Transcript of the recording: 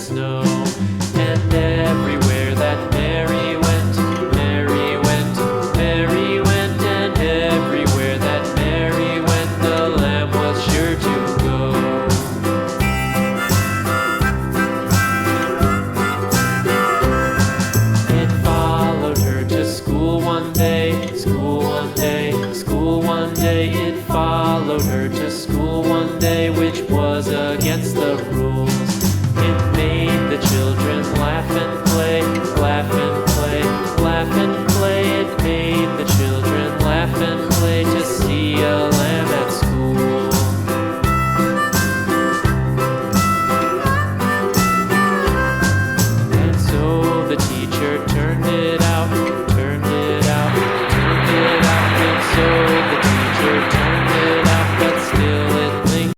snow. And everywhere that Mary went, Mary went, Mary went, and everywhere that Mary went, the lamb was sure to go. It followed her to school one day, school one day, school one day. It followed her to school one day, which was against the rules. It made the children laugh and play, laugh and play, laugh and play. It made the children laugh and play to see a lamb at school. And so the teacher turned it out.